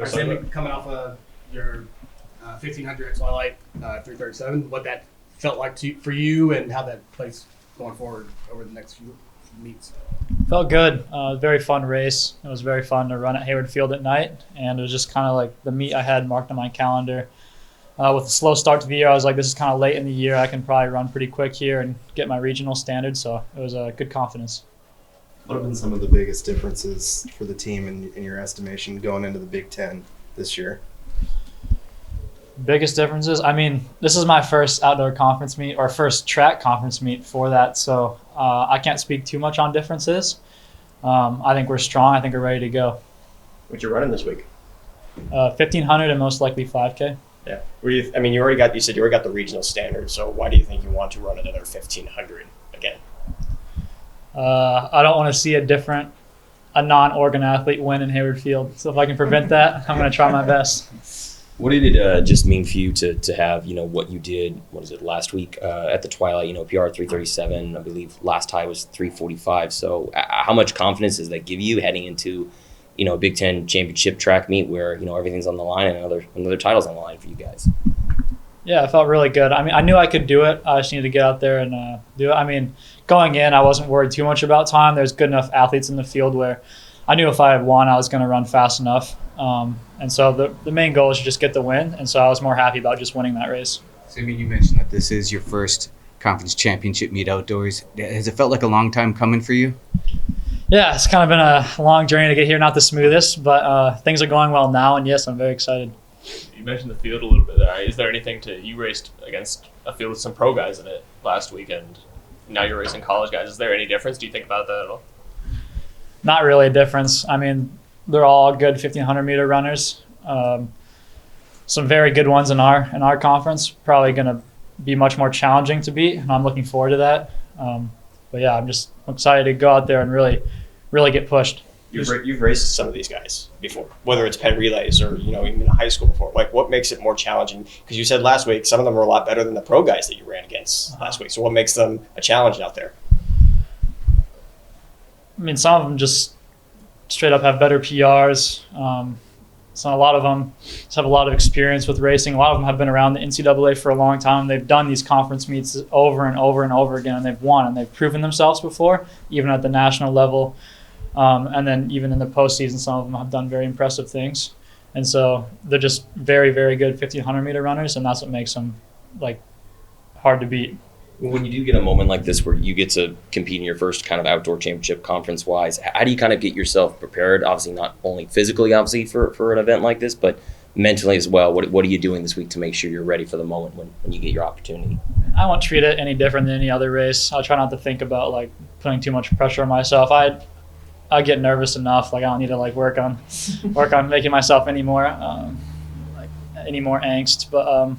Simeon, coming off of your 1500 at Twilight 337, what that felt like for you and how that plays going forward over the next few meets. Felt good. Very fun race. It was very fun to run at Hayward Field at night, and it was just kind of like the meet I had marked on my calendar. With a slow start to the year, I was like, this is kind of late in the year. I can probably run pretty quick here and get my regional standard, so it was a good confidence. What have been some of the biggest differences for the team in your estimation going into the Big Ten this year? Biggest differences? I mean, this is my first outdoor conference meet or first track conference meet for that, so I can't speak too much on differences. I think we're strong. I think we're ready to go. What you running this week? 1500 and most likely 5K. Yeah. You said you already got the regional standard, so why do you think you want to run another 1500 again? I don't want to see a non-Oregon athlete win in Hayward Field. So if I can prevent that, I'm going to try my best. What did it just mean for you to have, what you did, last week at the Twilight, PR 337, I believe last high was 345. So how much confidence does that give you heading into, a Big Ten championship track meet where, everything's on the line and another title's on the line for you guys? Yeah, it felt really good. I mean, I knew I could do it. I just needed to get out there and do it. I mean, going in, I wasn't worried too much about time. There's good enough athletes in the field where I knew if I had won, I was going to run fast enough. And so the main goal is to just get the win. And so I was more happy about just winning that race. Simeon, you mentioned that this is your first conference championship meet outdoors. Has it felt like a long time coming for you? Yeah, it's kind of been a long journey to get here. Not the smoothest, but things are going well now. And yes, I'm very excited. You mentioned the field a little bit there. Is there anything you raced against a field with some pro guys in it last weekend? Now you're racing college guys. Is there any difference? Do you think about that at all? Not really a difference. I mean, they're all good 1500 meter runners. Some very good ones in our conference. Probably going to be much more challenging to beat, and I'm looking forward to that. But yeah, I'm excited to go out there and really get pushed. You've raced some of these guys before, whether it's Penn relays or even in high school before. Like, what makes it more challenging? Because you said last week some of them were a lot better than the pro guys that you ran against last week. So what makes them a challenge out there? I mean, some of them just straight up have better PRs. So a lot of them just have a lot of experience with racing. A lot of them have been around the NCAA for a long time. They've done these conference meets over and over and over again, and they've won, and they've proven themselves before, even at the national level. And then even in the postseason, some of them have done very impressive things. And so they're just very, very good 1500 meter runners, and that's what makes them hard to beat. When you do get a moment like this where you get to compete in your first kind of outdoor championship conference-wise, how do you kind of get yourself prepared? Obviously, not only physically, obviously, for an event like this, but mentally as well. What are you doing this week to make sure you're ready for the moment when you get your opportunity? I won't treat it any different than any other race. I'll try not to think about putting too much pressure on myself. I get nervous enough. I don't need to work on making myself any more angst. But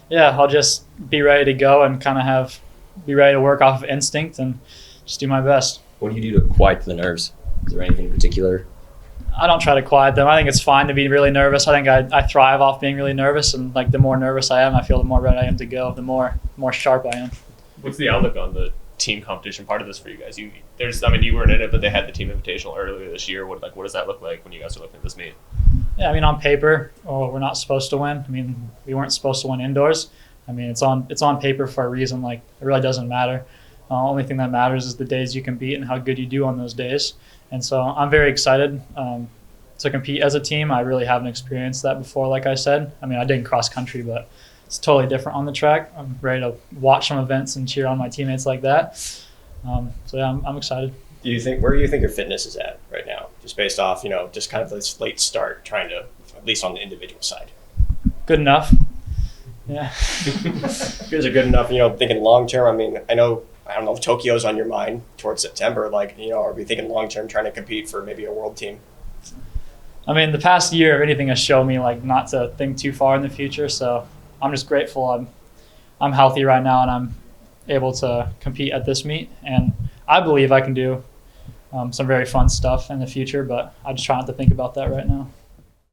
yeah, I'll just be ready to go and kind of be ready to work off of instinct and just do my best. What do you do to quiet the nerves? Is there anything in particular? I don't try to quiet them. I think it's fine to be really nervous. I think I thrive off being really nervous, and the more nervous I am, I feel the more ready I am to go, the more sharp I am. What's the outlook on the team competition part of this for you guys? You weren't in it, but they had the team invitational earlier this year. What does that look like when you guys are looking at this meet? Yeah, I mean, on paper, we're not supposed to win. I mean, we weren't supposed to win indoors. I mean, it's on paper for a reason. It really doesn't matter. Only thing that matters is the days you can beat and how good you do on those days. And so I'm very excited to compete as a team. I really haven't experienced that before, like I said. I mean, I did cross country, but it's totally different on the track. I'm ready to watch some events and cheer on my teammates like that. So yeah, I'm excited. Where do you think your fitness is at right now? Just based off, just kind of this late start, trying to, at least on the individual side. Good enough. Yeah. You guys are good enough, thinking long term. I mean, I don't know if Tokyo's on your mind towards September. Are we thinking long term, trying to compete for maybe a world team? I mean, the past year, if anything, has shown me not to think too far in the future. So I'm just grateful. I'm healthy right now, and I'm able to compete at this meet. And I believe I can do some very fun stuff in the future, but I just try not to think about that right now.